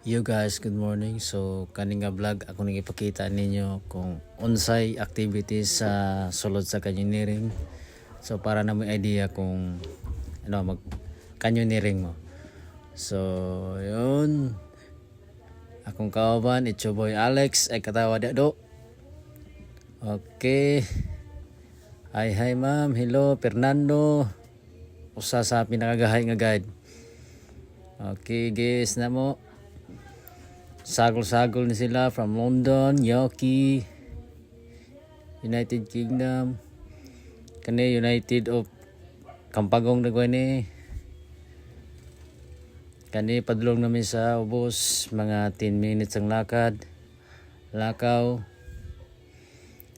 You guys, good morning. So kaning nga vlog ako nang ipakita ninyo kung unsay activities sa sulod sa canyoneering. So para na mo idea kung mag canyoneering mo. So yun, akong kauban it's your boy Alex ay katawa do. Okay. Hi ma'am, hello Fernando. Usa sa pinakagahay nga guide. Okay guys na mo. Sagol-sagol ni sila from London, Yoki, United Kingdom, kani United of Kampagong nagwani. Kani padulong namin sa ubos, mga 10 minutes ang lakad. Lakaw.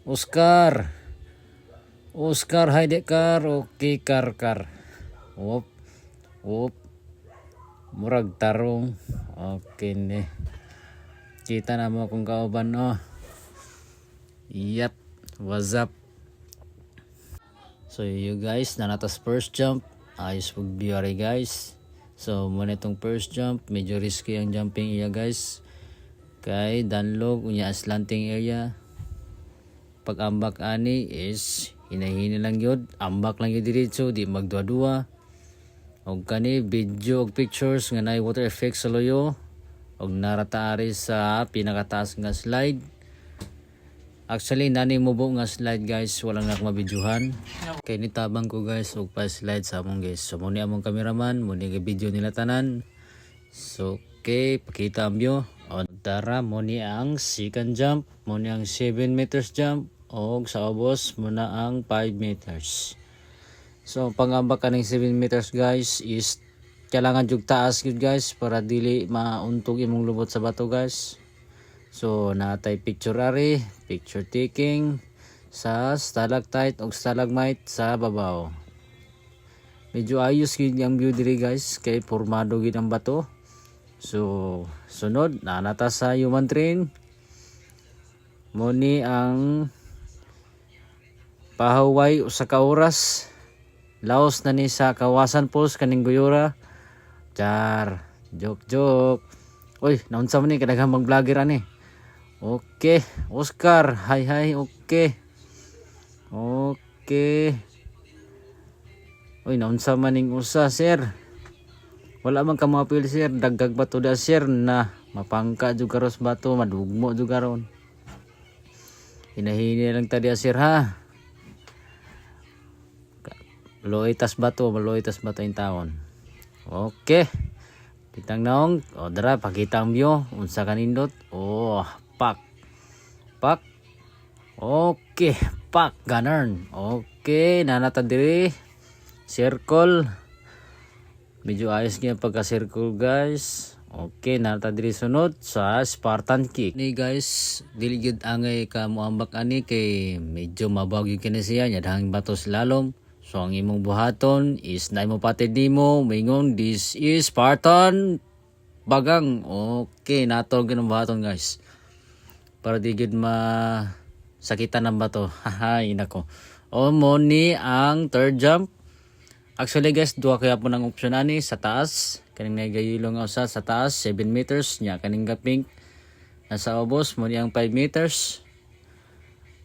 Oscar, hi dekar, okay kar. Wop. Murag tarong. Okay ni. Kita na mo akong kauban no. Yep, what's up? So you guys, nanatas first jump. Ayos pag biyari guys. So muna itong first jump, medyo risky ang jumping area guys. Kay danlog, unya slanting area. Pag ambak ani is hinahina lang yun. Ambak lang yun diretso, di magdua-dua. Og kani video og pictures nga nay water effects sa loyo. Og narataari sa pinakataas nga slide. Actually nani mo bu nga slide guys, walang nakmabidyuhan. Kay nitabang ko guys og pa slide sa among guys. So muni among cameraman, muni nga video nila tanan. So okay, pakita ang view. O tara, muni ang second jump, muni ang 7 meters jump og sa ubos muna ang 5 meters. So pangambak kaning 7 meters guys is kailangan jug taas gyud guys para dili mauntog imong lubot sa bato guys. So natay picture taking sa stalactite o stalagmite sa babaw. Medyo ayos gyud ang view diri guys kay formado gyud ang bato. So sunod nanata sa human train. Muni ang pahaway usa ka oras. Laos na ni sa Kawasan Falls kaning Guyura. Char, joke. Uy, naunsa man ni kadaghang mag vlogger ani. Okay, Oscar, hi, okay. Uy, naunsa man ning usa, sir. Wala man ka mapil sir, daggag bato da sir na mapangka jud karos bato, madugmo jud karon. Hinahini lang ta dia sir ha. Maloitas bato in taon. Okay. Kitang naong, dara pakita ang view unsa kanindot. Pak. Okay, pak ganern. Okay, nanata diri. Circle. Medyo ayos nga pagka-circle guys. Okay, nanata diri sunod sa Spartan kick. Ni guys, dili gyud angay ka moambak ani kay medyo mabaw gyud kini siya nya dahang bato slalom. So ang imong buhaton is na mo pati dimo mingon this is Spartan bagang. Okay, nato gyud ang buhaton guys. Para di gyud sakitan ng bato. Hahay nako. Moni ang third jump. Actually guys, duha kaya po ng option ani sa taas. Kaning nagayilong usa sa taas 7 meters nya kaning gaping nasa ubos moni ang 5 meters.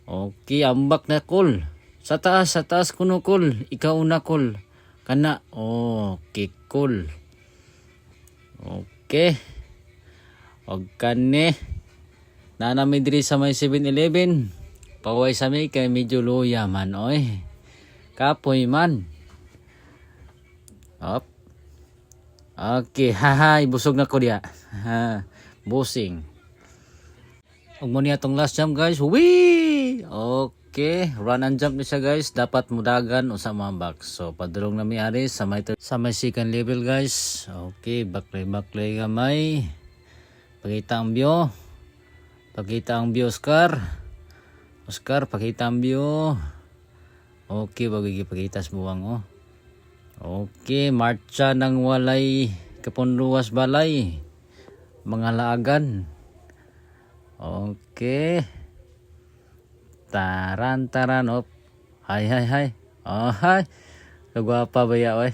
Okay, ambak na cool. Sa taas kuno cool. Ikaw una cool. Kana. Okay, cool. Okay. Og kani nanami diri sa may 7-Eleven. Paway sa may kay medyo luya man oy. Kapoy man. Up. Okay, hahay busog na ko diya. Busing. Og mo niya tong last jump guys. Wee! Okay, run and jump ni siya guys. Dapat mudagan o sa mambak. So padulong na mi ari sa may second level guys. Okay, baklay gamay. Pakita ang view. Oscar, pakita ang view. Okay, bagay pakita sa buwang Okay, marcha ng walay kapunluwas balay. Mga laagan. Okay. Taran op. Hi. Hi. Kagwapa ba ya oy.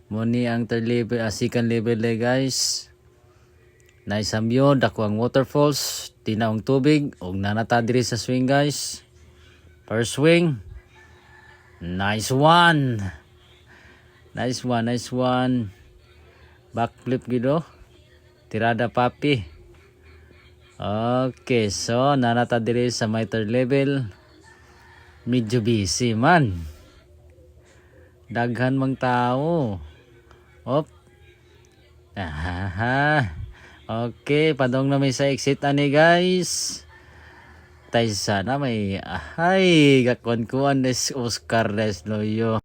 Muni ang third level, second level guys. Nice ang view, dako ang waterfalls, tinaong tubig, og nanata diri sa swing guys. First swing. Nice one. Nice one, nice one. Backflip gido. Tirada papi. Okay, so nanata diri sa my third level. Medyo busy man. Daghan mang tao. Op. Aha. Okay, padong na may sa exit ani guys. Tay sana may ay gakon-kuan des Oscar des Loyo.